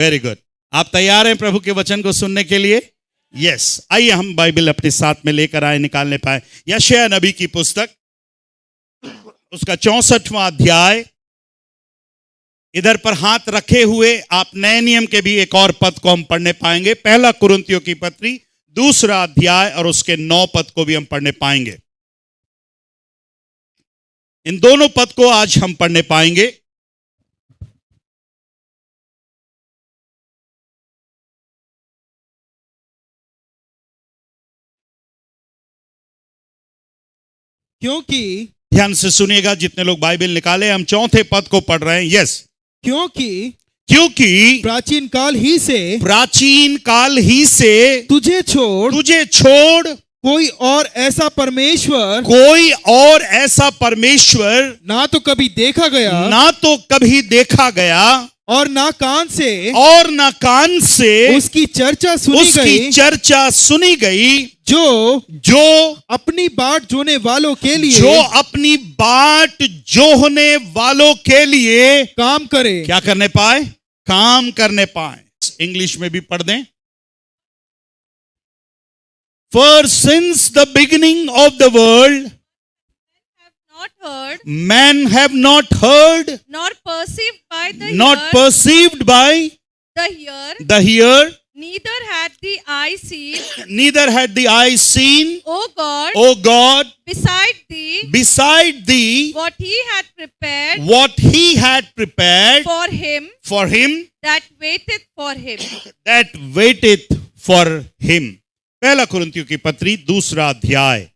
Very good. आप तैयार हैं प्रभु के वचन को सुनने के लिए? यस। आइए हम बाइबल अपने साथ में लेकर आए, निकालने पाए। यशायाह नबी की पुस्तक, उसका 64वां अध्याय। इधर पर हाथ रखे हुए आप नए नियम के भी एक और पद को हम पढ़ने पाएंगे। पहला कुरिन्थियों की पत्री 2 अध्याय और उसके 9 पद को भी हम पढ़ने पाएंगे। इन दोनों पद को आज हम पढ़ने पाएंगे। क्योंकि ध्यान से सुनिएगा जितने लोग बाइबल निकाले। हम चौथे पद को पढ़ रहे हैं। यस। क्योंकि प्राचीन काल ही से तुझे छोड़ कोई और ऐसा परमेश्वर ना तो कभी देखा गया और ना कान से उसकी चर्चा सुनी गई जो अपनी बाट जोहने वालों के लिए काम करे। क्या करने पाए? काम करने पाए। इंग्लिश में भी पढ़ दें। For since the beginning of the world, men have not heard, nor perceived by the hear, neither had the eye seen, O God, beside thee, what he had prepared for him that waiteth for him. पहला कुरिन्थियों की पत्री 2 अध्याय।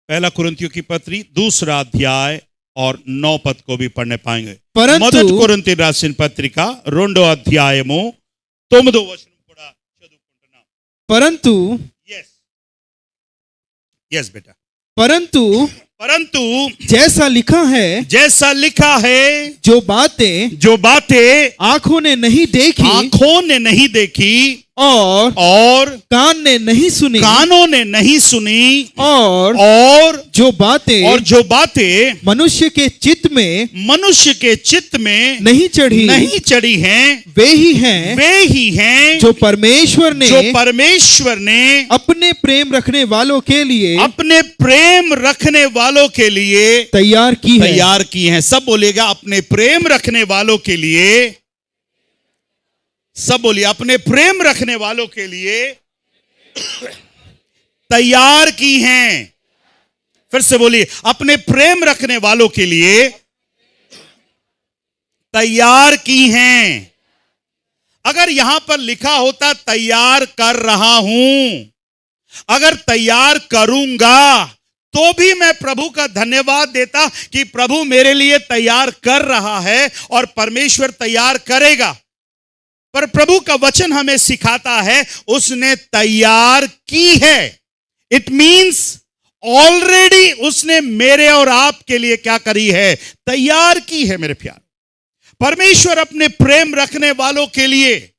पहला कुरिन्थियों की पत्री 2 अध्याय और 9 पद को भी पढ़ने पाएंगे। మొదటి కొరింథీ రాసిన పత్రిక 2 అధ్యాయము 9వ వచనం కూడా చదువుకుంటున్నాం। परंतु यस बेटा। परंतु जैसा लिखा है जो बातें आंखों ने नहीं देखी और कानों ने नहीं सुनी और जो बातें मनुष्य के चित्त में नहीं चढ़ी हैं वे ही हैं जो परमेश्वर ने अपने प्रेम रखने वालों के लिए तैयार की हैं। सब बोलेगा अपने प्रेम रखने वालों के लिए। सब बोलिए अपने प्रेम रखने वालों के लिए तैयार की हैं। फिर से बोलिए अपने प्रेम रखने वालों के लिए तैयार की हैं। अगर यहां पर लिखा होता तैयार कर रहा हूं, अगर तैयार करूंगा तो भी मैं प्रभु का धन्यवाद देता कि प्रभु मेरे लिए तैयार कर रहा है और परमेश्वर तैयार करेगा। पर प्रभु का वचन हमें सिखाता है उसने तैयार की है। इट मींस ऑलरेडी उसने मेरे और आपके लिए क्या करी है? तैयार की है। मेरे प्यार, परमेश्वर अपने प्रेम रखने वालों के लिए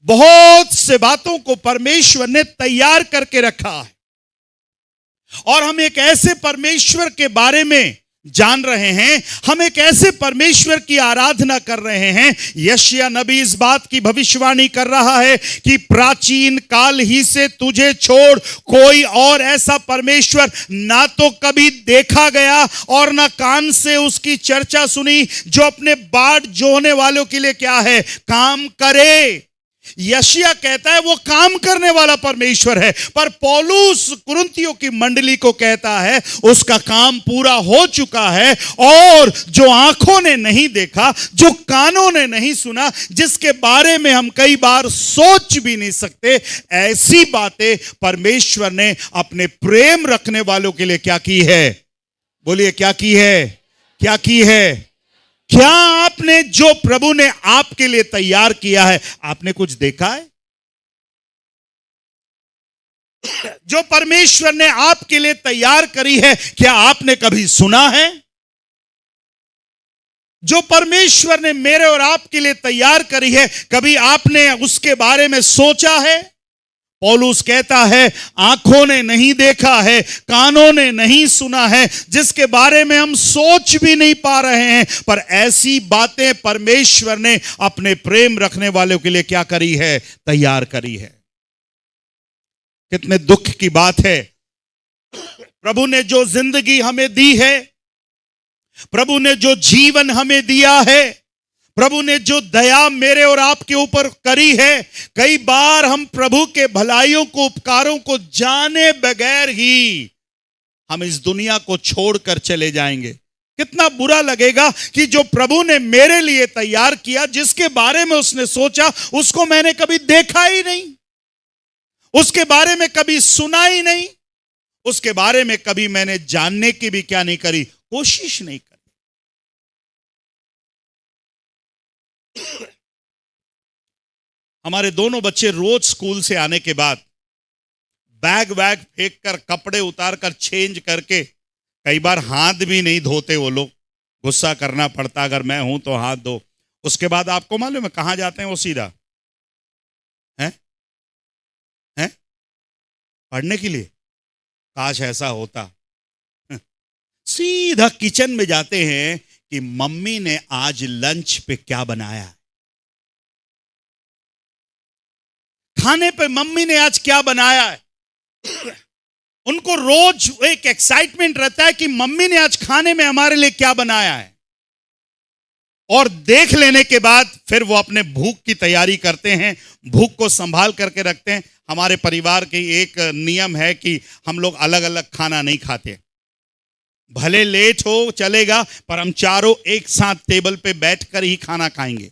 बहुत से बातों को परमेश्वर ने तैयार करके रखा है। और हम एक ऐसे परमेश्वर के बारे में जान रहे हैं, हम एक ऐसे परमेश्वर की आराधना कर रहे हैं। यशायाह नबी इस बात की भविष्यवाणी कर रहा है कि प्राचीन काल ही से तुझे छोड़ कोई और ऐसा परमेश्वर ना तो कभी देखा गया और ना कान से उसकी चर्चा सुनी, जो अपने बाट जोहने वालों के लिए क्या है? काम करे। यशायाह कहता है वो काम करने वाला परमेश्वर है, पर पौलुस कुरिन्थियों की मंडली को कहता है उसका काम पूरा हो चुका है। और जो आंखों ने नहीं देखा, जो कानों ने नहीं सुना, जिसके बारे में हम कई बार सोच भी नहीं सकते, ऐसी बातें परमेश्वर ने अपने प्रेम रखने वालों के लिए क्या की है? बोलिए क्या की है? क्या की है? क्या आपने जो प्रभु ने आपके लिए तैयार किया है, आपने कुछ देखा है? जो परमेश्वर ने आपके लिए तैयार करी है, क्या आपने कभी सुना है? जो परमेश्वर ने मेरे और आपके लिए तैयार करी है, कभी आपने उसके बारे में सोचा है? पौलुस कहता है आंखों ने नहीं देखा है, कानों ने नहीं सुना है, जिसके बारे में हम सोच भी नहीं पा रहे हैं, पर ऐसी बातें परमेश्वर ने अपने प्रेम रखने वालों के लिए क्या करी है, तैयार करी है। कितने दुख की बात है। प्रभु ने जो जिंदगी हमें दी है, प्रभु ने जो जीवन हमें दिया है, प्रभु ने जो दया मेरे और आपके ऊपर करी है, कई बार हम प्रभु के भलाइयों को, उपकारों को जाने बगैर ही हम इस दुनिया को छोड़कर चले जाएंगे। कितना बुरा लगेगा कि जो प्रभु ने मेरे लिए तैयार किया, जिसके बारे में उसने सोचा, उसको मैंने कभी देखा ही नहीं, उसके बारे में कभी सुना ही नहीं, उसके बारे में कभी मैंने जानने की भी क्या नहीं करी, कोशिश नहीं करी। हमारे दोनों बच्चे रोज स्कूल से आने के बाद बैग वैग फेंक कर, कपड़े उतार कर, चेंज करके, कई बार हाथ भी नहीं धोते वो लोग, गुस्सा करना पड़ता, अगर मैं हूं तो हाथ धो। उसके बाद आपको मालूम है कहां जाते हैं वो? सीधा हैं पढ़ने के लिए। काश ऐसा होता। सीधा किचन में जाते हैं कि मम्मी ने आज लंच पे क्या बनाया, खाने पे मम्मी ने आज क्या बनाया है। उनको रोज एक एक्साइटमेंट रहता है कि मम्मी ने आज खाने में हमारे लिए क्या बनाया है। और देख लेने के बाद फिर वो अपने भूख की तैयारी करते हैं, भूख को संभाल करके रखते हैं। हमारे परिवार की एक नियम है कि हम लोग अलग अलग खाना नहीं खाते। भले लेट हो चलेगा, पर हम चारों एक साथ टेबल पे बैठकर ही खाना खाएंगे।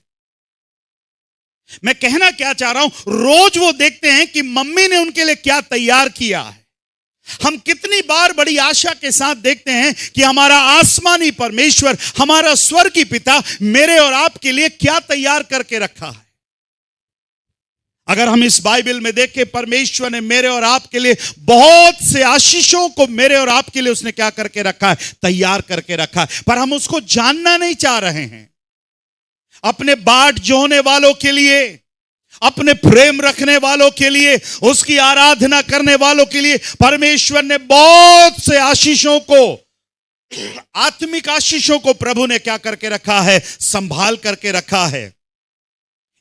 मैं कहना क्या चाह रहा हूं, रोज वो देखते हैं कि मम्मी ने उनके लिए क्या तैयार किया है। हम कितनी बार बड़ी आशा के साथ देखते हैं कि हमारा आसमानी परमेश्वर, हमारा स्वर्गीय पिता मेरे और आपके लिए क्या तैयार करके रखा है। अगर हम इस बाइबल में देखें, परमेश्वर ने मेरे और आपके लिए बहुत से आशीषों को मेरे और आपके लिए उसने क्या करके रखा है, तैयार करके रखा है, पर हम उसको जानना नहीं चाह रहे हैं। अपने बाट जोहने वालों के लिए, अपने प्रेम रखने वालों के लिए, उसकी आराधना करने वालों के लिए परमेश्वर ने बहुत से आशीषों को, आत्मिक आशीषों को प्रभु ने क्या करके रखा है, संभाल करके रखा है।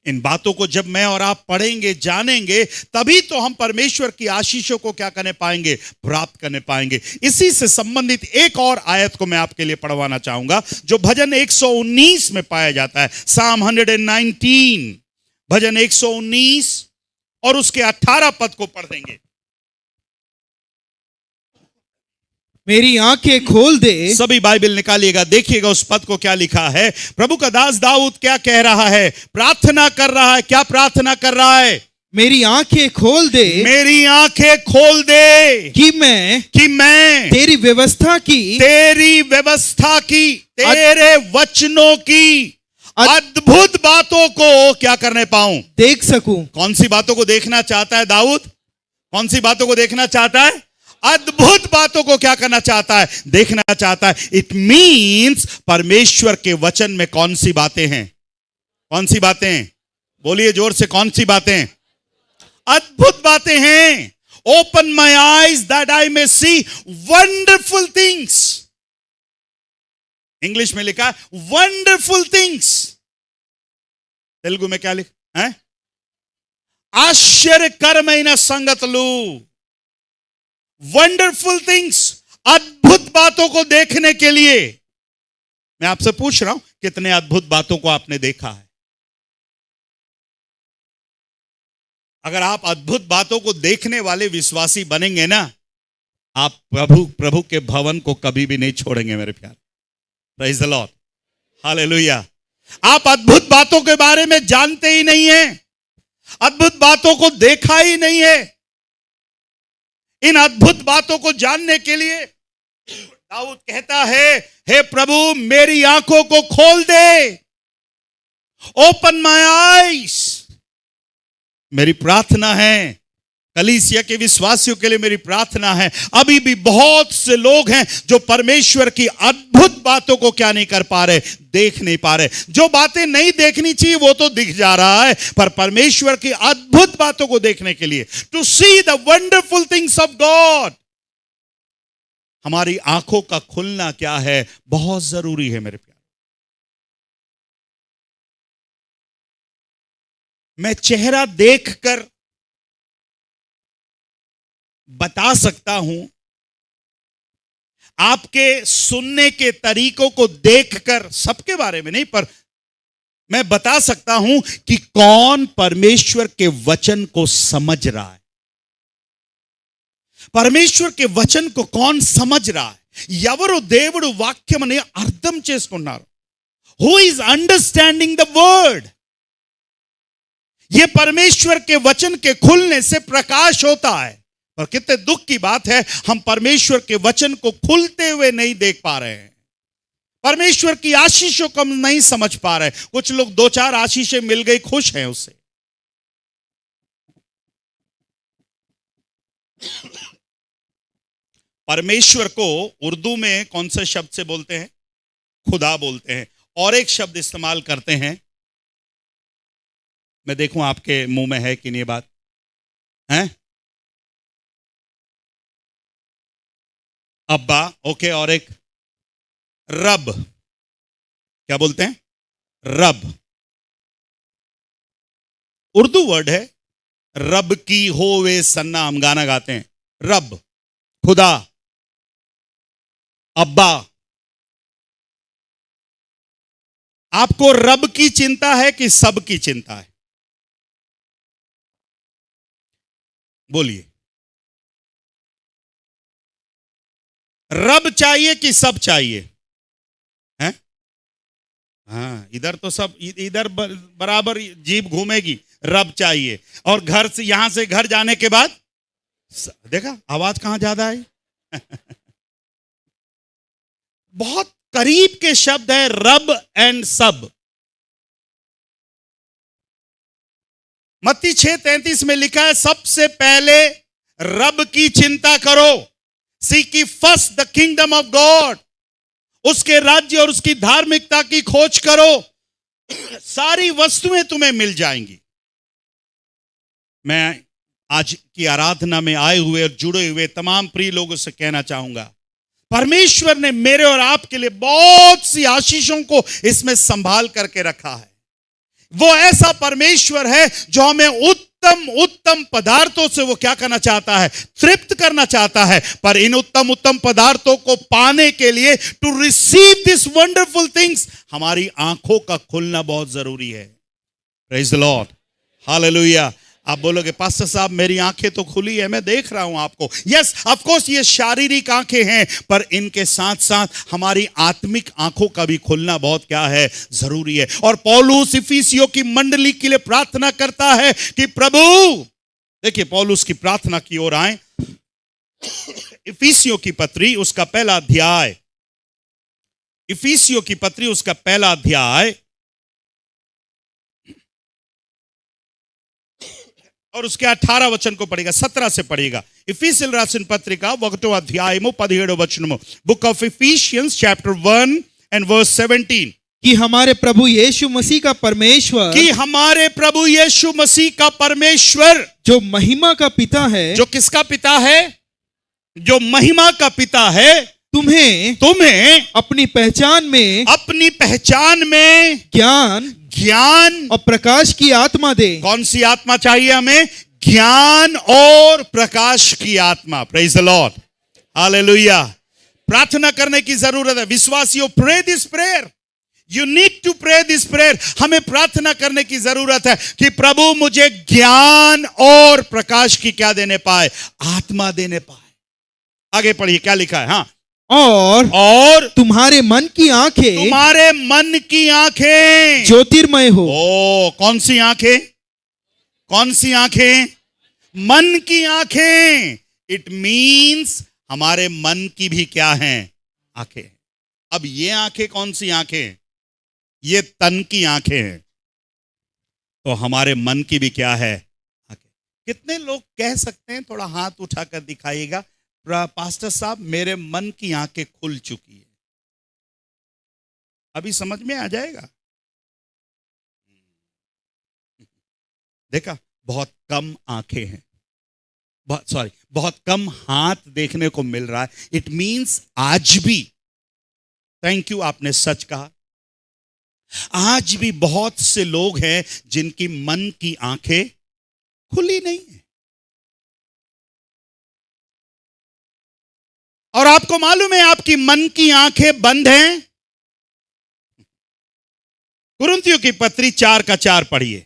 इन बातों को जब मैं और आप पढ़ेंगे, जानेंगे, तभी तो हम परमेश्वर की आशीषों को क्या करने पाएंगे, प्राप्त करने पाएंगे। इसी से संबंधित एक और आयत को मैं आपके लिए पढ़वाना चाहूंगा, जो भजन 119 में पाया जाता है। साम 119, भजन 119 और उसके 18 पद को पढ़ देंगे। मेरी आंखें खोल दे। सभी बाइबल निकालिएगा, देखिएगा उस पद को क्या लिखा है। प्रभु का दास दाऊद क्या कह रहा है, प्रार्थना कर रहा है। क्या प्रार्थना कर रहा है? मेरी आंखें खोल दे, मेरी आंखें खोल दे कि मैं तेरी व्यवस्था की, तेरे वचनों की अद्भुत बातों को क्या करने पाऊं, देख सकूं। कौन सी बातों को देखना चाहता है दाऊद? कौन सी बातों को देखना चाहता है? अद्भुत बातों को क्या करना चाहता है, देखना चाहता है। इट मीन्स परमेश्वर के वचन में कौन सी बातें हैं? कौन सी बातें? बोलिए जोर से, कौन सी बातें? अद्भुत बातें हैं। Open my eyes that I may see wonderful things. English में लिखा है वंडरफुल थिंग्स। तेलुगु में क्या लिखा है? आश्चर्यकरమైన సంగతులు। वंडरफुल थिंग्स, अद्भुत बातों को देखने के लिए मैं आपसे पूछ रहा हूं, कितने अद्भुत बातों को आपने देखा है? अगर आप अद्भुत बातों को देखने वाले विश्वासी बनेंगे ना, आप प्रभु के भवन को कभी भी नहीं छोड़ेंगे मेरे प्यार। Praise the Lord, hallelujah. आप अद्भुत बातों के बारे में जानते ही नहीं हैं, अद्भुत बातों को देखा ही नहीं है। इन अद्भुत बातों को जानने के लिए दाऊद कहता है, हे प्रभु मेरी आंखों को खोल दे, ओपन माय आईज। मेरी प्रार्थना है कलीसिया के विश्वासियों के लिए मेरी प्रार्थना है, अभी भी बहुत से लोग हैं जो परमेश्वर की अद्भुत बातों को क्या नहीं कर पा रहे, देख नहीं पा रहे। जो बातें नहीं देखनी चाहिए वो तो दिख जा रहा है, पर परमेश्वर की अद्भुत बातों को देखने के लिए, to see the wonderful things of God, हमारी आंखों का खुलना क्या है, बहुत जरूरी है मेरे प्यारे। मैं चेहरा देखकर बता सकता हूं, आपके सुनने के तरीकों को देखकर, सबके बारे में नहीं, पर मैं बता सकता हूं कि कौन परमेश्वर के वचन को समझ रहा है। परमेश्वर के वचन को कौन समझ रहा है? ఎవరు దేవుడు వాక్యమని అర్థం చేసుకున్నారు? Who is understanding the word? यह परमेश्वर के वचन के खुलने से प्रकाश होता है। और कितने दुख की बात है, हम परमेश्वर के वचन को खुलते हुए नहीं देख पा रहे हैं, परमेश्वर की आशीषों को हम नहीं समझ पा रहे। कुछ लोग 2-4 आशीषें मिल गई, खुश हैं उससे। परमेश्वर को उर्दू में कौन से शब्द से बोलते हैं? खुदा बोलते हैं। और एक शब्द इस्तेमाल करते हैं, मैं देखूं आपके मुंह में है कि नहीं बात है। अब्बा, ओके। और एक रब, क्या बोलते हैं? रब। उर्दू वर्ड है, रब की होवे सन्ना, हम गाना गाते हैं, रब, खुदा, अब्बा। आपको रब की चिंता है कि सब की चिंता है? बोलिए। रब चाहिए कि सब चाहिए? हैं? हाँ, इधर तो सब, इधर बराबर जीभ घूमेगी, रब चाहिए। और घर से, यहां से घर जाने के बाद देखा आवाज कहां ज्यादा आई। बहुत करीब के शब्द है रब एंड सब। मत्ती 6:33 में लिखा है, सबसे पहले रब की चिंता करो, seek ye first the kingdom of God, उसके राज्य और उसकी धार्मिकता की खोज करो, सारी वस्तुएं तुम्हें मिल जाएंगी। मैं आज की आराधना में आए हुए और जुड़े हुए तमाम प्रिय लोगों से कहना चाहूंगा, परमेश्वर ने मेरे और आपके लिए बहुत सी आशीषों को इसमें संभाल करके रखा है। वो ऐसा परमेश्वर है जो हमें उत्तम उत्तम पदार्थों से वो क्या करना चाहता है? तृप्त करना चाहता है। पर इन उत्तम उत्तम पदार्थों को पाने के लिए, to receive this wonderful things, हमारी आंखों का खुलना बहुत जरूरी है। Praise the Lord, hallelujah. आप बोलोगे पास्टर साहब मेरी आंखें तो खुली है, मैं देख रहा हूं आपको। यस, ऑफ कोर्स ये शारीरिक आंखें हैं, पर इनके साथ साथ हमारी आत्मिक आंखों का भी खुलना बहुत क्या है? जरूरी है। और पौलुस इफिसियों की मंडली के लिए प्रार्थना करता है कि प्रभु, देखिए पौलुस की प्रार्थना की ओर आए। इफिसियों की पत्री उसका पहला अध्याय, इफिसियों की पत्री उसका पहला अध्याय और उसके 18 वचन को पढ़ेगा, 17 से पढ़ेगा। इफिसियल रासिन पत्रिका 1 अध्याय 17 वचन, book of efficiency chapter 1 and verse 17, कि हमारे प्रभु यीशु मसीह का परमेश्वर, कि हमारे प्रभु यीशु मसीह का परमेश्वर, जो महिमा का पिता है, जो किसका पिता है? जो महिमा का पिता है, तुम्हें अपनी पहचान में ज्ञान और प्रकाश की आत्मा दे। कौन सी आत्मा चाहिए हमें? ज्ञान और प्रकाश की आत्मा। Praise the Lord, hallelujah. प्रार्थना करने की जरूरत है विश्वासियों। Pray this prayer, you need to pray this prayer. हमें प्रार्थना करने की जरूरत है कि प्रभु मुझे ज्ञान और प्रकाश की क्या देने पाए? आत्मा देने पाए। आगे पढ़िए क्या लिखा है। हाँ, और तुम्हारे मन की आंखें ज्योतिर्मय हो। ओ, कौन सी आंखें? कौन सी आंखें? मन की आंखें। इट मीन्स हमारे मन की भी क्या हैं? आंखें। अब ये आंखें कौन सी आंखें? ये तन की आंखें हैं। तो हमारे मन की भी क्या है? आंखें। कितने लोग कह सकते हैं, थोड़ा हाथ उठाकर दिखाइएगा, पास्टर साहब मेरे मन की आंखें खुल चुकी है? अभी समझ में आ जाएगा। देखा, बहुत कम आंखें हैं, बहुत कम हाथ देखने को मिल रहा है। इट मींस आज भी, थैंक यू आपने सच कहा, आज भी बहुत से लोग हैं जिनकी मन की आंखें खुली नहीं है। और आपको मालूम है आपकी मन की आंखें बंद हैं। कुरिन्थियों की पत्री 4:4 पढ़िए।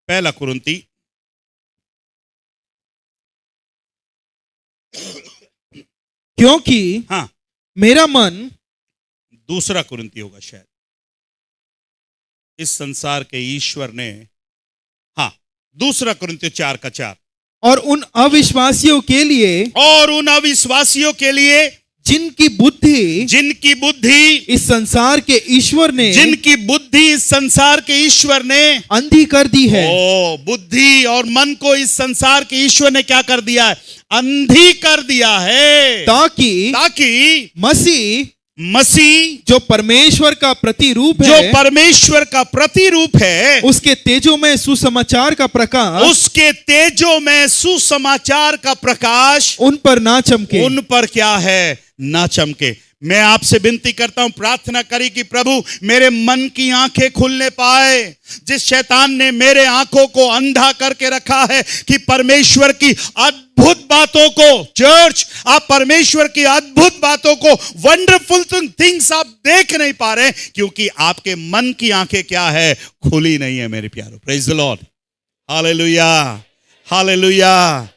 पहला कुरिन्थी क्योंकि मेरा मन, दूसरा कुरिन्थी होगा शायद, इस संसार के ईश्वर ने, दूसरा कुरिन्थियों 4:4, और उन अविश्वासियों के लिए जिनकी बुद्धि इस संसार के ईश्वर ने अंधी कर दी है। बुद्धि और मन को इस संसार के ईश्वर ने क्या कर दिया है? अंधी कर दिया है, ताकि मसीह जो परमेश्वर का प्रतिरूप है, उसके तेजोमय सुसमाचार का प्रकाश उन पर ना चमके। उन पर क्या है? ना चमके। मैं आपसे विनती करता हूं, प्रार्थना करी कि प्रभु मेरे मन की आंखें खुलने पाए। जिस शैतान ने मेरे आंखों को अंधा करके रखा है कि परमेश्वर की अद्भुत बातों को, चर्च आप परमेश्वर की अद्भुत बातों को, वंडरफुल थिंग्स आप देख नहीं पा रहे क्योंकि आपके मन की आंखें क्या है? खुली नहीं है मेरे प्यारो। Praise the Lord, hallelujah, hallelujah.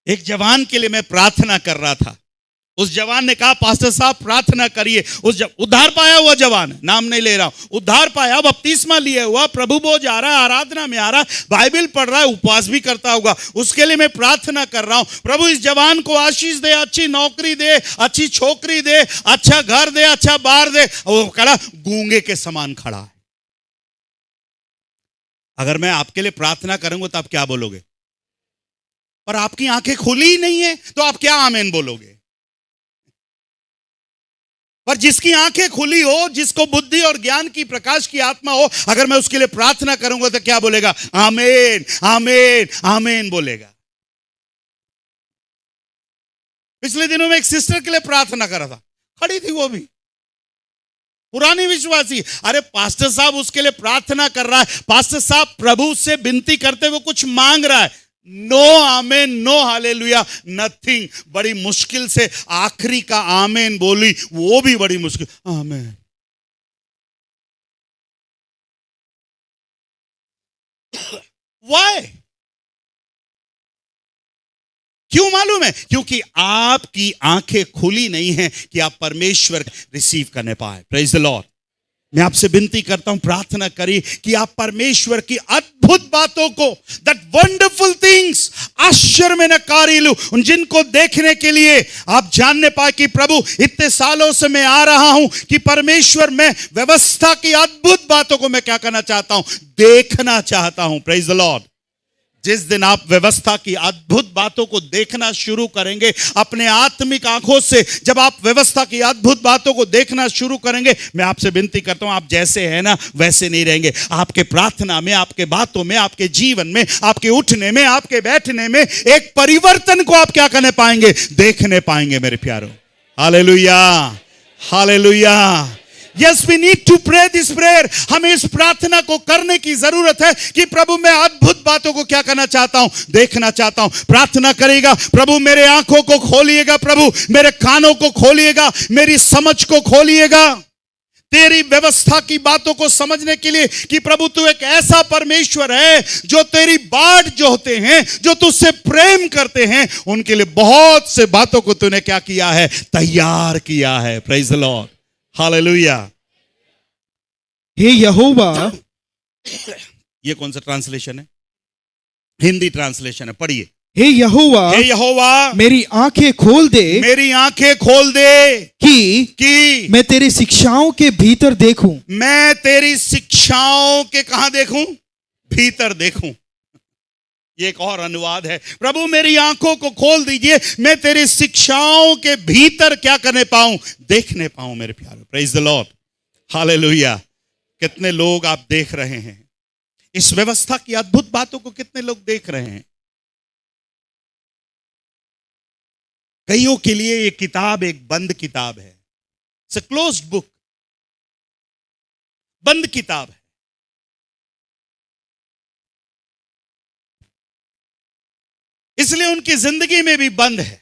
एक जवान के लिए मैं प्रार्थना कर रहा था। उस जवान ने कहा पास्टर साहब प्रार्थना करिए। उद्धार पाया हुआ जवान, नाम नहीं ले रहा हूं, उद्धार पाया, बपतिस्मा लिए हुआ, प्रभु भोज आ रहा है, आराधना में आ रहा है, बाइबल पढ़ रहा है, उपवास भी करता होगा। उसके लिए मैं प्रार्थना कर रहा हूं, प्रभु इस जवान को आशीष दे, अच्छी नौकरी दे, अच्छी छोकरी दे, अच्छा घर दे, अच्छा बार दे। वो कहा गूंगे के समान खड़ा है। अगर मैं आपके लिए प्रार्थना करूंगा तो आप क्या बोलोगे? और आपकी आंखें खुली नहीं है तो आप क्या आमीन बोलोगे? पर जिसकी आंखें खुली हो, जिसको बुद्धि और ज्ञान की प्रकाश की आत्मा हो, अगर मैं उसके लिए प्रार्थना करूंगा तो क्या बोलेगा? आमीन, आमीन, आमीन बोलेगा। पिछले दिनों में एक सिस्टर के लिए प्रार्थना कर रहा था, खड़ी थी वो भी पुरानी विश्वासी। अरे पास्टर साहब उसके लिए प्रार्थना कर रहा है, पास्टर साहब प्रभु से विनती करते हुए कुछ मांग रहा है। नो आमेन, नो हालेलुया, नथिंग। बड़ी मुश्किल से आखिरी का आमेन बोली, वो भी बड़ी मुश्किल, आमेन। Why? क्यों मालूम है? क्योंकि आपकी आंखें खुली नहीं है कि आप परमेश्वर रिसीव करने पाए। Praise the Lord. मैं आपसे विनती करता हूं, प्रार्थना करिए कि आप परमेश्वर की अद्भुत बातों को, दैट वंडरफुल थिंग्स, आश्चर्य में न कारिलू, उन जिनको देखने के लिए आप जानने पाए कि प्रभु इतने सालों से मैं आ रहा हूं कि परमेश्वर में व्यवस्था की अद्भुत बातों को मैं क्या करना चाहता हूं? देखना चाहता हूं। Praise the Lord. जिस दिन आप व्यवस्था की अद्भुत बातों को देखना शुरू करेंगे अपने आत्मिक आंखों से, जब आप व्यवस्था की अद्भुत बातों को देखना शुरू करेंगे, मैं आपसे विनती करता हूं, आप जैसे हैं ना वैसे नहीं रहेंगे। आपके प्रार्थना में, आपके बातों में, आपके जीवन में, आपके उठने में, आपके बैठने में एक परिवर्तन को आप क्या करने पाएंगे? देखने पाएंगे मेरे प्यारों। Hallelujah, hallelujah. Yes, we need to pray this prayer. हमें इस प्रार्थना को करने की जरूरत है कि प्रभु मैं अद्भुत बातों को क्या करना चाहता हूं? देखना चाहता हूं। प्रार्थना करेगा, प्रभु मेरे आंखों को खोलिएगा, प्रभु मेरे कानों को खोलिएगा, मेरी समझ को खोलिएगा तेरी व्यवस्था की बातों को समझने के लिए कि प्रभु तू एक ऐसा परमेश्वर है जो तेरी बाट जो होते हैं, जो तुझसे प्रेम करते हैं, उनके लिए बहुत से बातों को तूने क्या किया है? तैयार किया है। Praise the Lord, hallelujah. हे यहोवा, ये कौन सा ट्रांसलेशन है? हिंदी ट्रांसलेशन है, पढ़िए। हे यहोवा, मेरी आंखें खोल दे, मेरी आंखें खोल दे कि मैं तेरी शिक्षाओं के भीतर देखूं। मैं तेरी शिक्षाओं के कहां देखूं? भीतर देखूं। ये एक और अनुवाद है, प्रभु मेरी आंखों को खोल दीजिए, मैं तेरी शिक्षाओं के भीतर क्या करने पाऊं? देखने पाऊं मेरे प्यारे। Praise the Lord, hallelujah. कितने लोग आप देख रहे हैं इस व्यवस्था की अद्भुत बातों को? कितने लोग देख रहे हैं? कईयों के लिए ये किताब एक बंद किताब है, इट्स अ क्लोज्ड बुक, बंद किताब है। इसलिए उनकी जिंदगी में भी बंद है।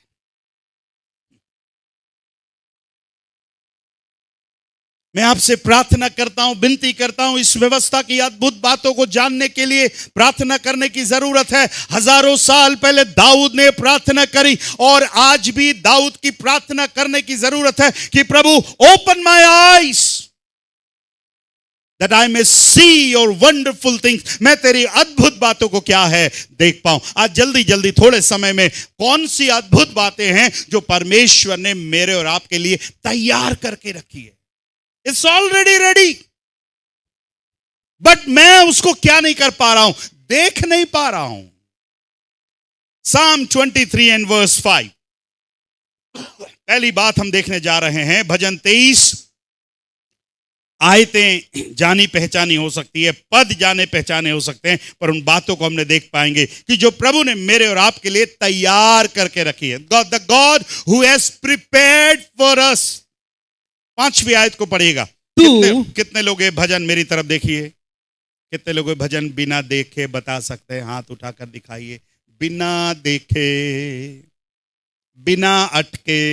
मैं आपसे प्रार्थना करता हूं, विनती करता हूं, इस व्यवस्था की अद्भुत बातों को जानने के लिए प्रार्थना करने की जरूरत है। हजारों साल पहले दाऊद ने प्रार्थना करी और आज भी दाऊद की प्रार्थना करने की जरूरत है कि प्रभु open my eyes that I may see your wonderful things। मैं तेरी अद्भुत बातों को क्या है देख पाऊं। आज जल्दी जल्दी थोड़े समय में कौन सी अद्भुत बातें हैं जो परमेश्वर ने मेरे और आपके लिए तैयार करके रखी है? इट्स ऑलरेडी रेडी, बट मैं उसको क्या नहीं कर पा रहा हूं? देख नहीं पा रहा हूं। Psalm 23 and verse 5, पहली बात हम देखने जा रहे हैं। भजन 23, आयतें जानी पहचानी हो सकती है, पद जाने पहचाने हो सकते हैं, पर उन बातों को हमने देख पाएंगे कि जो प्रभु ने मेरे और आपके लिए तैयार करके रखी है। God, the God who has prepared for us। 5वीं आयत को पढ़िएगा। कितने लोग ये भजन, मेरी तरफ देखिए, कितने लोग ये भजन बिना देखे बता सकते हैं? हाथ उठाकर दिखाइए। बिना देखे, बिना अटके,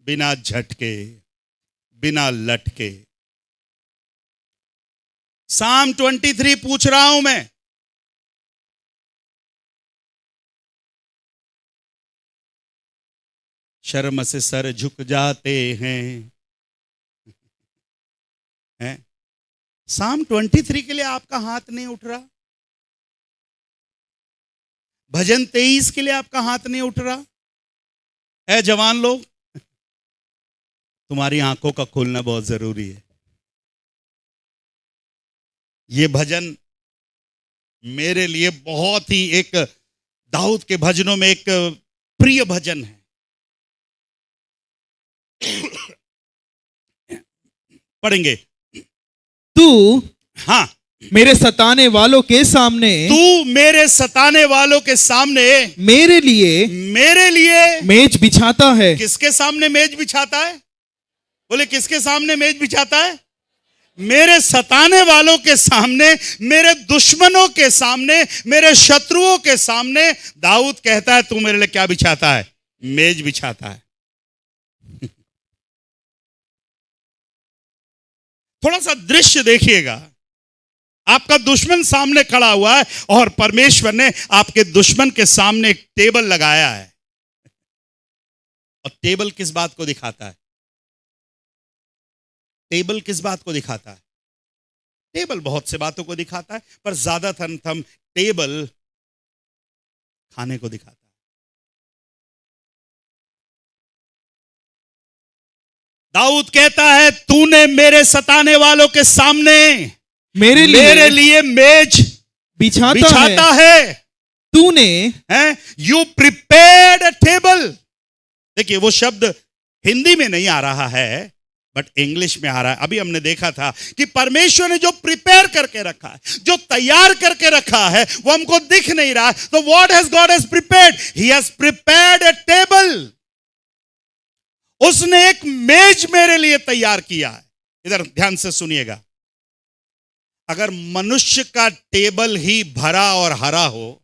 बिना झटके, बिना लटके। Psalm 23 पूछ रहा हूं मैं। शर्म से सर झुक जाते हैं। Psalm 23 के लिए आपका हाथ नहीं उठ रहा? भजन 23 के लिए आपका हाथ नहीं उठ रहा है? जवान लोग, तुम्हारी आंखों का खुलना बहुत जरूरी है। ये भजन मेरे लिए बहुत ही एक दाऊद के भजनों में एक प्रिय भजन है। पढ़ेंगे। तू, हाँ, मेरे सताने वालों के सामने, तू मेरे सताने वालों के सामने मेरे लिए मेज बिछाता है। किसके सामने मेज बिछाता है? बोले किसके सामने मेज बिछाता है? मेरे सताने वालों के सामने, मेरे दुश्मनों के सामने, मेरे शत्रुओं के सामने। दाऊद कहता है तू मेरे लिए क्या बिछाता है? मेज बिछाता है। थोड़ा सा दृश्य देखिएगा। आपका दुश्मन सामने खड़ा हुआ है और परमेश्वर ने आपके दुश्मन के सामने एक टेबल लगाया है। और टेबल किस बात को दिखाता है? टेबल किस बात को दिखाता है? टेबल बहुत से बातों को दिखाता है, पर ज्यादातर हम टेबल खाने को दिखाता है। दाऊद कहता है तूने मेरे सताने वालों के सामने मेरे लिए मेज बिछाता है। तूने, यू प्रिपेयर्ड अ टेबल। देखिए वो शब्द हिंदी में नहीं आ रहा है, बट इंग्लिश में आ रहा है। अभी हमने देखा था कि परमेश्वर ने जो प्रिपेयर करके रखा है, जो तैयार करके रखा है, वो हमको दिख नहीं रहा। तो what has God has prepared? He has prepared a table. उसने एक मेज मेरे लिए तैयार किया है। इधर ध्यान से सुनिएगा। अगर मनुष्य का टेबल ही भरा और हरा हो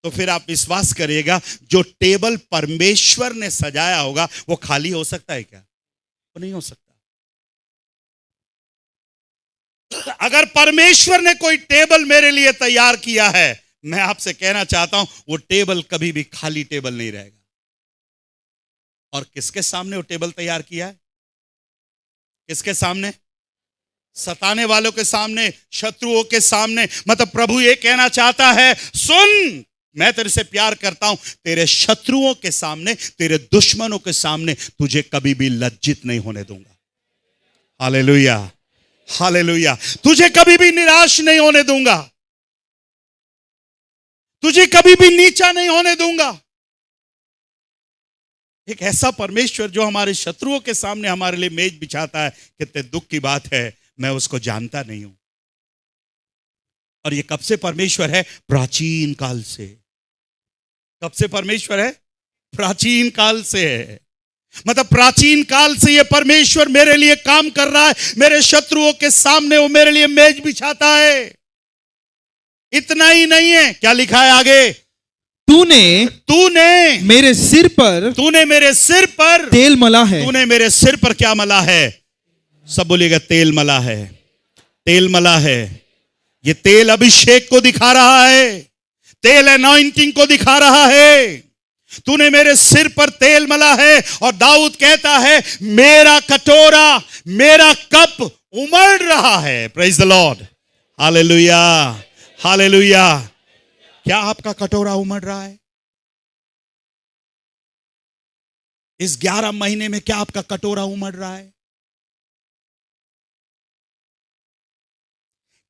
तो फिर आप विश्वास करिएगा जो टेबल परमेश्वर ने सजाया होगा वो खाली हो सकता है क्या? वो नहीं हो सकता। अगर परमेश्वर ने कोई टेबल मेरे लिए तैयार किया है, मैं आपसे कहना चाहता हूं वो टेबल कभी भी खाली टेबल नहीं रहेगा। और किसके सामने वो टेबल तैयार किया है? किसके सामने? सताने वालों के सामने, शत्रुओं के सामने। मतलब प्रभु ये कहना चाहता है, सुन, मैं तेरे से प्यार करता हूं, तेरे शत्रुओं के सामने, तेरे दुश्मनों के सामने तुझे कभी भी लज्जित नहीं होने दूंगा। Hallelujah, hallelujah. तुझे कभी भी निराश नहीं होने दूंगा, तुझे कभी भी नीचा नहीं होने दूंगा। एक ऐसा परमेश्वर जो हमारे शत्रुओं के सामने हमारे लिए मेज बिछाता है, कितने दुख की बात है, मैं उसको जानता नहीं हूं। और ये कब से परमेश्वर है? प्राचीन काल से। कब से परमेश्वर है? प्राचीन काल से है। मतलब प्राचीन काल से ये परमेश्वर मेरे लिए काम कर रहा है। मेरे शत्रुओं के सामने वो मेरे लिए मेज बिछाता है। इतना ही नहीं है, क्या लिखा है आगे? तूने मेरे सिर पर तेल मला है। तूने मेरे सिर पर क्या मला है? सब बोलिएगा, तेल मला है। तेल मला है। ये तेल अभिषेक को दिखा रहा है, तेल अनॉइंटिंग को दिखा रहा है। तूने मेरे सिर पर तेल मला है। और दाऊद कहता है, मेरा कटोरा, मेरा कप उमड़ रहा है। Praise the Lord, hallelujah, hallelujah. क्या आपका कटोरा उमड़ रहा है? इस 11 महीने में क्या आपका कटोरा उमड़ रहा है?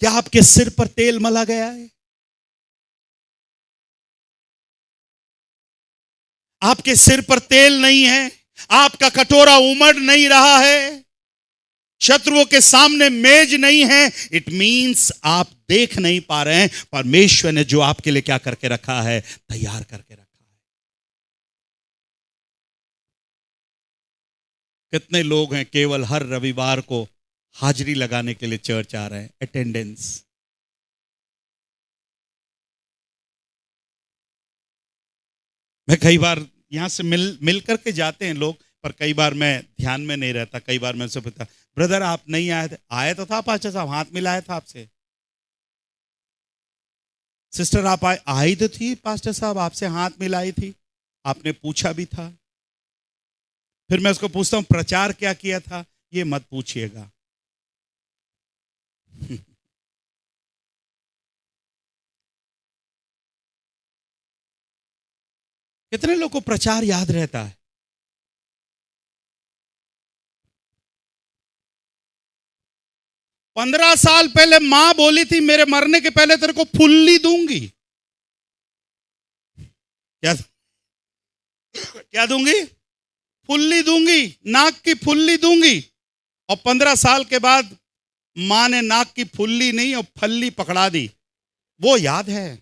क्या आपके सिर पर तेल मला गया है? आपके सिर पर तेल नहीं है, आपका कटोरा उमड़ नहीं रहा है, शत्रुओं के सामने मेज नहीं है। इट मींस आप देख नहीं पा रहे हैं परमेश्वर ने जो आपके लिए क्या करके रखा है, तैयार करके रखा है। कितने लोग हैं केवल हर रविवार को हाजिरी लगाने के लिए चर्च आ रहे हैं, अटेंडेंस। मैं कई बार यहां से मिल करके जाते हैं लोग, पर कई बार मैं ध्यान में नहीं रहता। कई बार मैं उनसे पूछता, ब्रदर आप नहीं आए थे? आए तो था पास्टर साहब, हाथ मिलाया था आपसे। सिस्टर आप आई तो थी पास्टर साहब, आपसे हाथ मिलाई थी, आपने पूछा भी था। फिर मैं उसको पूछता हूं प्रचार क्या किया था? ये मत पूछिएगा। कितने लोगों को प्रचार याद रहता है? पंद्रह साल पहले मां बोली थी, मेरे मरने के पहले तेरे को फुल्ली दूंगी। क्या दूंगी? फुल्ली दूंगी, नाक की फुल्ली दूंगी। और 15 साल के बाद मां ने नाक की फुल्ली नहीं और फल्ली पकड़ा दी। वो याद है।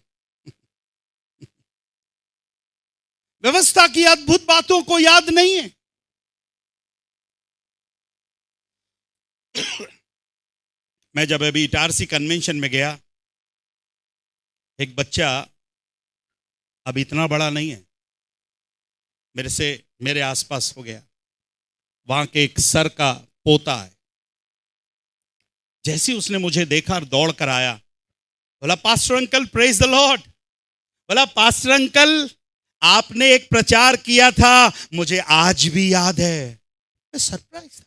व्यवस्था की अद्भुत बातों को याद नहीं है। मैं जब अभी इटारसी कन्वेंशन में गया, एक बच्चा, अब इतना बड़ा नहीं है, मेरे आसपास हो गया। वहां के एक सर का पोता है। जैसे उसने मुझे देखा और दौड़ कर आया, बोला pastor uncle praise the Lord. बोला पास्टर अंकल आपने एक प्रचार किया था, मुझे आज भी याद है। मैं सरप्राइज था।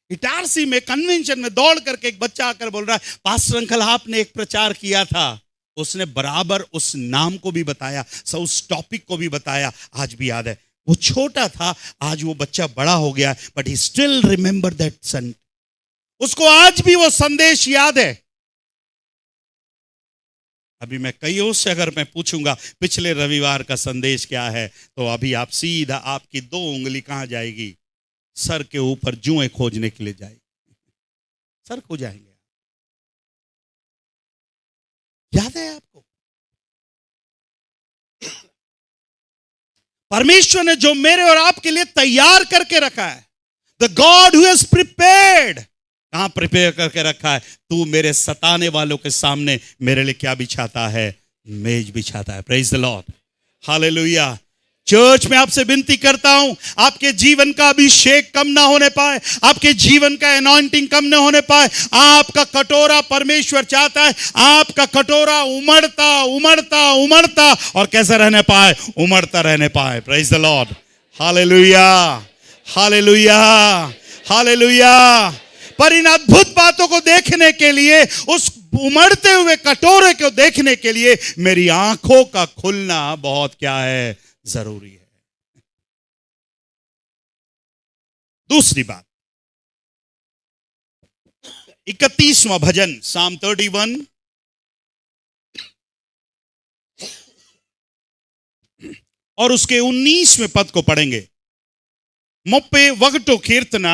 इटारसी में कन्वेंशन में दौड़ करके एक बच्चा आकर बोल रहा है, पास्टर अंकल आपने एक प्रचार किया था। उसने बराबर उस नाम को भी बताया, उस टॉपिक को भी बताया, आज भी याद है। वो छोटा था, आज वो बच्चा बड़ा हो गया, but he still remember that son. उसको आज भी वो संदेश याद है। अभी मैं कईयों से अगर मैं पूछूंगा पिछले रविवार का संदेश क्या है, तो अभी आप सीधा, आपकी 2 उंगली कहां जाएगी? सर के ऊपर जुएं खोजने के लिए जाएगी। सर खो जाएंगे। याद है आपको? परमेश्वर ने जो मेरे और आपके लिए तैयार करके रखा है, the God who has prepared. कहां प्रिपेयर करके रखा है? तू मेरे सताने वालों के सामने मेरे लिए क्या बिछाता है? मेज बिछाता है। Praise the Lord, hallelujah. Church में आपसे विनती करता हूं, आपके जीवन का अभिषेक कम ना होने पाए, आपके जीवन का अनॉइंटिंग कम ना होने पाए। आपका कटोरा, परमेश्वर चाहता है आपका कटोरा उमड़ता उमड़ता उमड़ता और कैसे रहने पाए? उमड़ता रहने पाए। Praise the Lord, hallelujah, hallelujah, hallelujah. पर इन अद्भुत बातों को देखने के लिए, उस उमड़ते हुए कटोरे को देखने के लिए मेरी आंखों का खुलना बहुत क्या है, जरूरी है। दूसरी बात, 31वां भजन, Psalm 31 और उसके 19वें पद को पढ़ेंगे। मुप्पे वगटो कीर्तना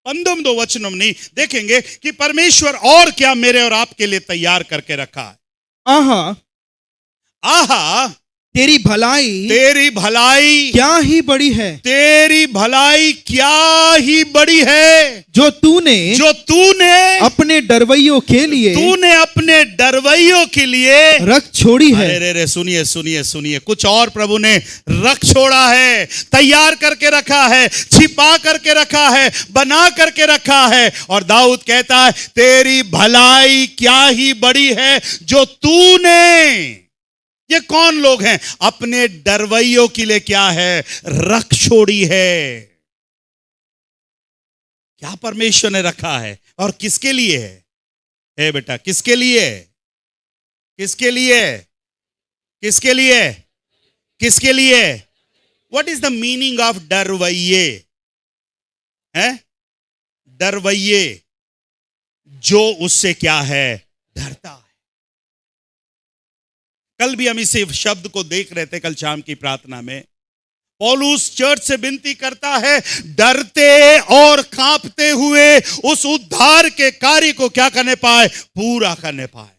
19 वचनों में देखेंगे कि परमेश्वर और क्या मेरे और आपके लिए तैयार करके रखा है। आहा आहा, तेरी भलाई क्या ही बड़ी है, तेरी भलाई क्या ही बड़ी है, जो तूने अपने डरवैयों के लिए रख छोड़ी है। अरे सुनिए सुनिए सुनिए, कुछ और प्रभु ने रख छोड़ा है, तैयार करके रखा है, छिपा करके रखा है, बना करके रखा है। और दाऊद कहता है तेरी भलाई क्या ही बड़ी है जो तूने, ये कौन लोग हैं, अपने डरवैयों के लिए क्या है, रख छोड़ी है। क्या परमेश्वर ने रखा है और किसके लिए है? ए बेटा, किसके लिए? किसके लिए? किसके लिए? किसके लिए? What is the meaning of डरवैये? है डरवैये, जो उससे क्या है, डरता है। कल भी हम इस शब्द को देख रहे थे, कल शाम की प्रार्थना में पौलुस चर्च से विनती करता है, डरते और कांपते हुए उस उद्धार के कार्य को क्या करने पाए, पूरा करने पाए।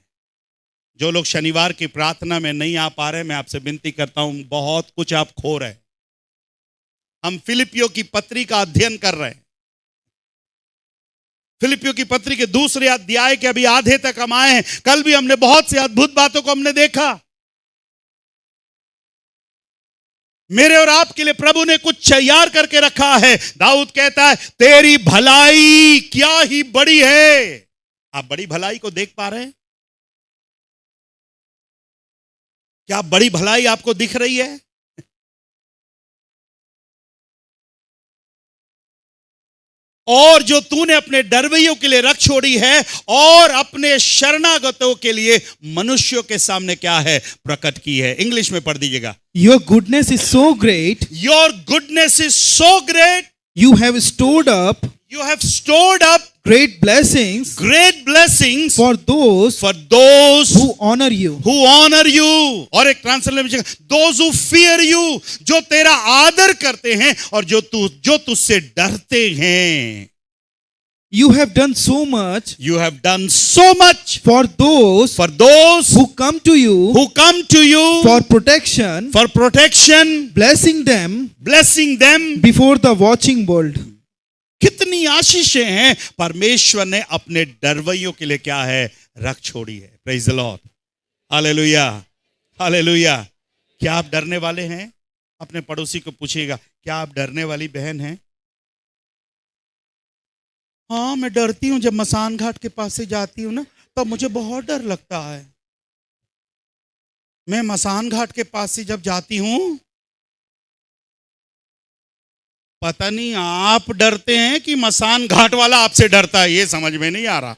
जो लोग शनिवार की प्रार्थना में नहीं आ पा रहे, मैं आपसे विनती करता हूं, बहुत कुछ आप खो रहे हैं। हम फिलिपियों की पत्री का अध्ययन कर रहे हैं। फिलिपियों की पत्री के 2 अध्याय के अभी आधे तक हम आए हैं। कल भी हमने बहुत सी अद्भुत बातों को हमने देखा। मेरे और आपके लिए प्रभु ने कुछ तैयार करके रखा है। दाऊद कहता है तेरी भलाई क्या ही बड़ी है। आप बड़ी भलाई को देख पा रहे हैं? क्या बड़ी भलाई आपको दिख रही है? और जो तूने अपने डरवैयों के लिए रख छोड़ी है और अपने शरणागतों के लिए मनुष्यों के सामने क्या है, प्रकट की है। इंग्लिश में पढ़ दीजिएगा। Your goodness is so great. Your goodness is so great. You have stored up great blessings for those who honor you. और एक translation, those who fear you, जो तेरा आदर करते हैं और जो तुझसे डरते हैं। You have done so much for those who come to you for protection, blessing them before the watching world. कितनी आशीषें हैं परमेश्वर ने अपने डरवैयों के लिए क्या है, रख छोड़ी है। Praise the Lord, hallelujah hallelujah. क्या आप डरने वाले हैं? अपने पड़ोसी को पूछिएगा, क्या आप डरने वाली बहन हैं? हाँ, मैं डरती हूं। जब मसान घाट के पास से जाती हूं ना, तो मुझे बहुत डर लगता है। मैं मसान घाट के पास से जब जाती हूं, पता नहीं आप डरते हैं कि मसान घाट वाला आपसे डरता है, ये समझ में नहीं आ रहा।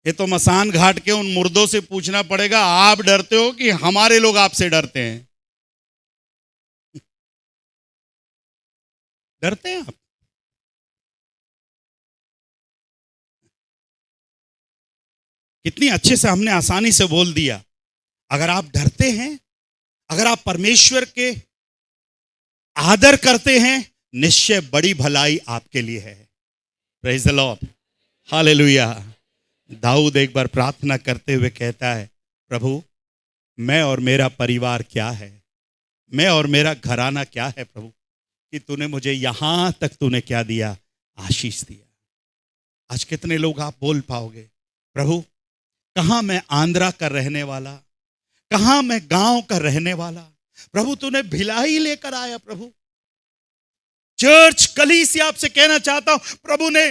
ये तो मसान घाट के उन मुर्दों से पूछना पड़ेगा, आप डरते हो कि हमारे लोग आपसे डरते हैं? डरते हैं आप? कितनी अच्छे से हमने आसानी से बोल दिया। अगर आप डरते हैं, अगर आप परमेश्वर के आदर करते हैं, निश्चय बड़ी भलाई आपके लिए है। Praise the Lord, hallelujah. दाऊद एक बार प्रार्थना करते हुए कहता है, प्रभु मैं और मेरा परिवार क्या है, मैं और मेरा घराना क्या है प्रभु, कि तूने मुझे यहां तक तूने क्या दिया, आशीष दिया। आज कितने लोग आप बोल पाओगे, प्रभु कहां मैं आंध्रा का रहने वाला, कहां मैं गांव का रहने वाला, प्रभु तूने भिलाई लेकर आया। प्रभु चर्च कलीसिया आपसे कहना चाहता हूं, प्रभु ने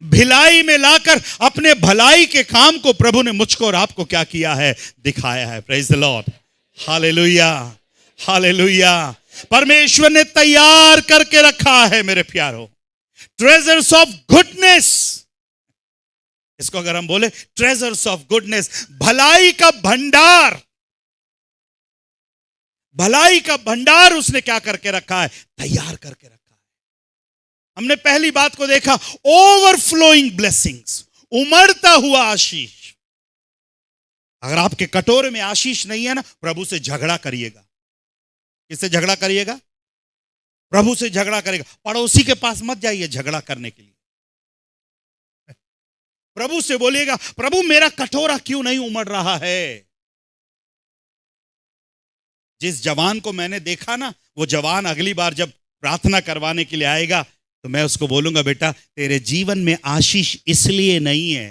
भिलाई में लाकर अपने भलाई के काम को प्रभु ने मुझको और आपको क्या किया है, दिखाया है। Praise the Lord, hallelujah hallelujah. परमेश्वर ने तैयार करके रखा है मेरे प्यारों, ट्रेजर्स ऑफ गुडनेस, इसको अगर हम बोले ट्रेजर्स ऑफ गुडनेस, भलाई का भंडार, भलाई का भंडार उसने क्या करके रखा है? तैयार करके रखा है। हमने पहली बात को देखा, ओवरफ्लोइंग ब्लेसिंग्स, उमड़ता हुआ आशीष। अगर आपके कटोरे में आशीष नहीं है ना, प्रभु से झगड़ा करिएगा। किससे झगड़ा करिएगा? प्रभु से झगड़ा करेगा। पड़ोसी के पास मत जाइए झगड़ा करने के लिए। प्रभु से बोलिएगा, प्रभु मेरा कटोरा क्यों नहीं उमड़ रहा है? जिस जवान को मैंने देखा ना, वो जवान अगली बार जब प्रार्थना करवाने के लिए आएगा तो मैं उसको बोलूंगा, बेटा तेरे जीवन में आशीष इसलिए नहीं है,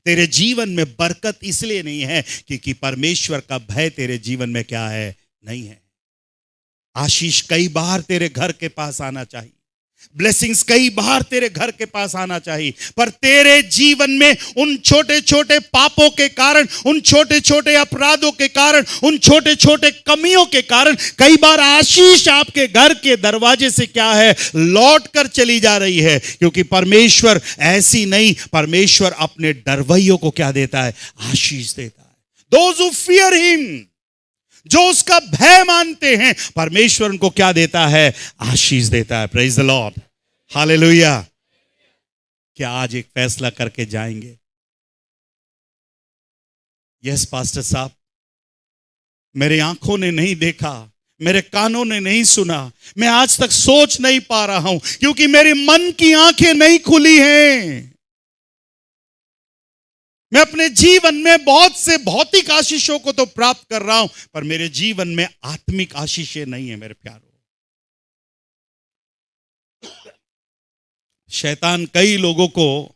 तेरे जीवन में बरकत इसलिए नहीं है क्योंकि परमेश्वर का भय तेरे जीवन में क्या है? नहीं है। आशीष कई बार तेरे घर के पास आना चाहिए, ब्लेसिंग्स कई बार तेरे घर के पास आना चाहिए, पर तेरे जीवन में उन छोटे छोटे पापों के कारण, उन छोटे छोटे अपराधों के कारण, उन छोटे छोटे कमियों के कारण कई बार आशीष आपके घर के दरवाजे से क्या है? लौट कर चली जा रही है। क्योंकि परमेश्वर ऐसी नहीं, परमेश्वर अपने डरवैयों को क्या देता है? आशीष देता है। दोज हू फियर हिम, जो उसका भय मानते हैं, परमेश्वर उनको क्या देता है? आशीष देता है। Praise the Lord, hallelujah. क्या आज एक फैसला करके जाएंगे? यस पास्टर साहब, मेरी आंखों ने नहीं देखा, मेरे कानों ने नहीं सुना, मैं आज तक सोच नहीं पा रहा हूं क्योंकि मेरे मन की आंखें नहीं खुली हैं। मैं अपने जीवन में बहुत से भौतिक आशीषों को तो प्राप्त कर रहा हूं, पर मेरे जीवन में आत्मिक आशीषें नहीं है। मेरे प्यारों, शैतान कई लोगों को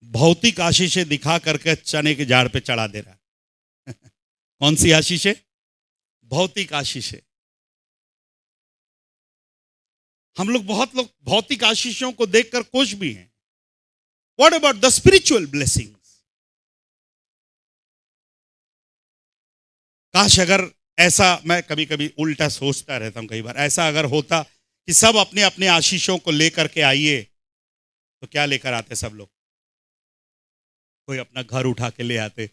भौतिक आशीषें दिखा करके चने के झाड़ पे चढ़ा दे रहा है। कौन सी आशीषें? भौतिक आशीषें। हम लोग बहुत लोग भौतिक आशीषों को देखकर खुश भी हैं। What about the spiritual blessings? काश अगर ऐसा, मैं कभी कभी उल्टा सोचता रहता हूं कई बार, ऐसा अगर होता कि सब अपने अपने आशीषों को लेकर के आइए, तो क्या लेकर आते सब लोग? कोई अपना घर उठा के ले आते,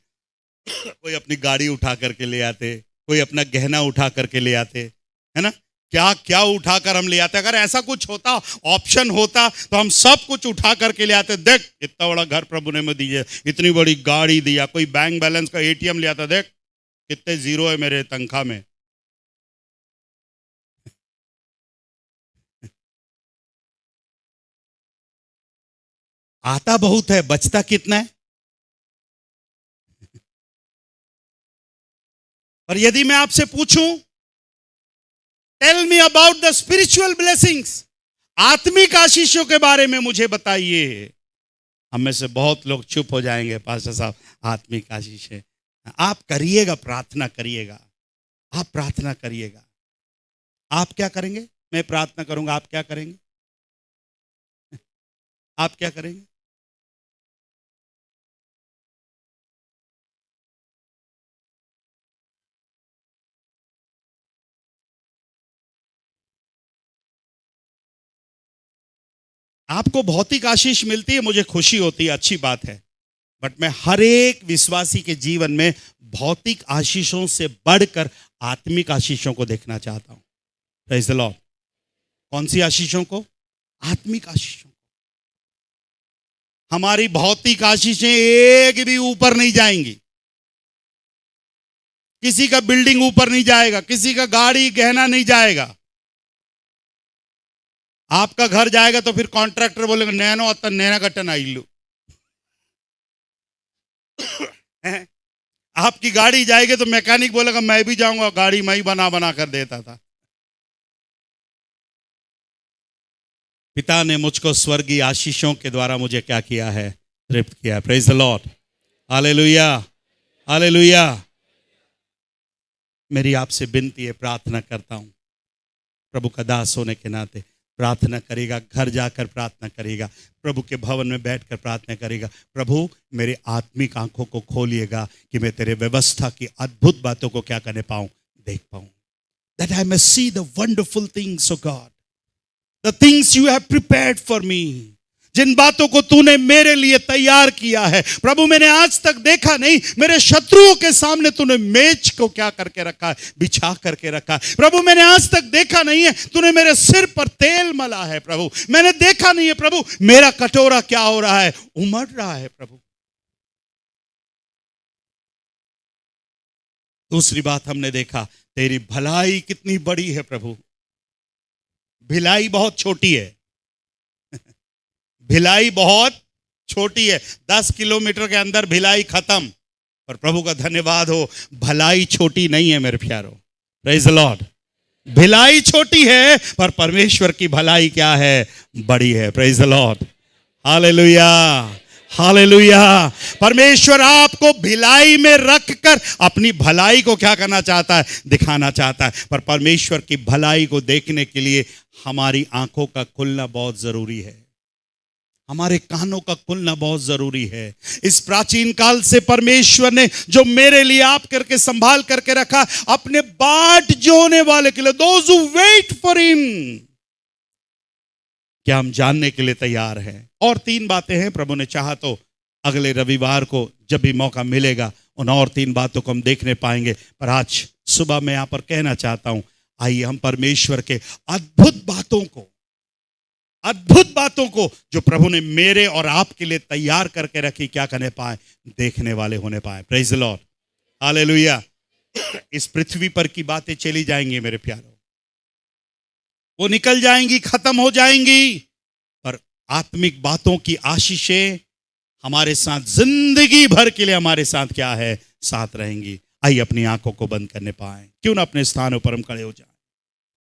कोई अपनी गाड़ी उठा करके ले आते, कोई अपना गहना उठा करके ले आते, है ना? क्या क्या उठाकर हम ले आते। अगर ऐसा कुछ होता, ऑप्शन होता, तो हम सब कुछ उठा करके ले आते। देख इतना बड़ा घर प्रभु ने मुझे दिया, इतनी बड़ी गाड़ी दिया, कोई बैंक बैलेंस का एटीएम ले आता, देख कितने जीरो है मेरे तनख्वाह में। आता बहुत है, बचता कितना है? पर यदि मैं आपसे पूछूं, tell me about the spiritual blessings, आत्मिक आशीषों के बारे में मुझे बताइए, हम में से बहुत लोग चुप हो जाएंगे। पास्टर साहब आत्मिक आशीष है। आप करिएगा, प्रार्थना करिएगा, आप प्रार्थना करिएगा। आप क्या करेंगे? मैं प्रार्थना करूंगा, आप क्या करेंगे? आप क्या करेंगे? आपको भौतिक आशीष मिलती है, मुझे खुशी होती है, अच्छी बात है, बट मैं हर एक विश्वासी के जीवन में भौतिक आशीषों से बढ़कर आत्मिक आशीषों को देखना चाहता हूं। Praise the Lord. कौन सी आशीषों को? आत्मिक आशीषों। हमारी भौतिक आशीषें एक भी ऊपर नहीं जाएंगी। किसी का बिल्डिंग ऊपर नहीं जाएगा, किसी का गाड़ी गहना नहीं जाएगा। आपका घर जाएगा तो फिर कॉन्ट्रैक्टर बोलेगा नैनो अत्ता नैना कट्टन आइलू। आपकी गाड़ी जाएगी तो मैकेनिक बोलेगा मैं भी जाऊंगा, गाड़ी मैं ही बना बना कर देता था। पिता ने मुझको स्वर्गीय आशीषों के द्वारा मुझे क्या किया है? तृप्त किया। Praise the Lord, hallelujah, hallelujah. मेरी आपसे विनती है, प्रार्थना करता हूं, प्रभु का दास होने के नाते प्रार्थना करेगा, घर जाकर प्रार्थना करेगा, प्रभु के भवन में बैठकर प्रार्थना करेगा, प्रभु मेरे आत्मिक आंखों को खोलिएगा कि मैं तेरे व्यवस्था की अद्भुत बातों को क्या करने पाऊं? देख पाऊं। That I may see the wonderful things of God, the things you have prepared for me, जिन बातों को तूने मेरे लिए तैयार किया है प्रभु, मैंने आज तक देखा नहीं। मेरे शत्रुओं के सामने तूने मेज को क्या करके रखा है, बिछा करके रखा है प्रभु। मैंने आज तक देखा नहीं है तूने मेरे सिर पर तेल मला है प्रभु। मैंने देखा नहीं है प्रभु मेरा कटोरा क्या हो रहा है, उमड़ रहा है प्रभु। दूसरी बात हमने देखा, तेरी भलाई कितनी बड़ी है प्रभु। भिलाई बहुत छोटी है, भिलाई बहुत छोटी है। 10 किलोमीटर के अंदर भिलाई खत्म। पर प्रभु का धन्यवाद हो, भलाई छोटी नहीं है मेरे प्यारो। Praise the Lord. भिलाई छोटी है पर परमेश्वर की भलाई क्या है, बड़ी है। Praise the Lord. Hallelujah, hallelujah. परमेश्वर आपको भिलाई में रखकर अपनी भलाई को क्या करना चाहता है, दिखाना चाहता है। पर परमेश्वर की भलाई को देखने के लिए हमारी आंखों का खुलना बहुत जरूरी है, हमारे कानों का खुलना बहुत जरूरी है। इस प्राचीन काल से परमेश्वर ने जो मेरे लिए आप करके संभाल करके रखा, अपने बाट जोने वाले के लिए, those who wait for him, क्या हम जानने के लिए तैयार हैं? और 3 बातें हैं, प्रभु ने चाहा तो अगले रविवार को जब भी मौका मिलेगा उन और 3 बातों को हम देखने पाएंगे। पर आज सुबह मैं यहां पर कहना चाहता हूं, आइए हम परमेश्वर के अद्भुत बातों को जो प्रभु ने मेरे और आपके लिए तैयार करके रखी, क्या करने पाए, देखने वाले होने पाए। Praise the Lord. हालेलुया। इस पृथ्वी पर की बातें चली जाएंगी मेरे प्यारों, वो निकल जाएंगी, खत्म हो जाएंगी, पर आत्मिक बातों की आशीषें हमारे साथ जिंदगी भर के लिए हमारे साथ क्या है, साथ रहेंगी। आइए अपनी आंखों को बंद करने पाए, क्यों ना अपने स्थानों पर हम खड़े हो जाएं।